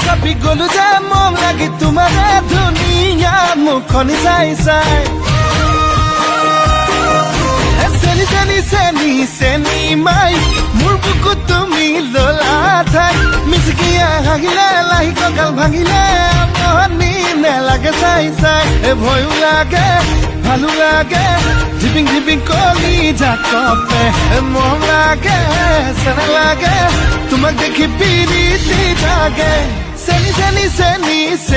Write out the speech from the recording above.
চাপি গলো যে মন লাগি তোমাৰে ধুনীয়া মুখনি চাই চাই চেনি চেনি চেনি চেনি মাই মোৰ বুকুত তুমি ললা ঠাই মিচিকিয়া হাগিলে লাহি কঁকাল ভাঙিলে মনি নেলাগে চাই চাই ভয়ো লাগে ভালো লাগে ঝিপিং ঝিপিং কলি জাকপে মৰম লাগে চেনা লাগে তোমাক দেখি পিৰিতি জাগে চেনি চেনি চেনি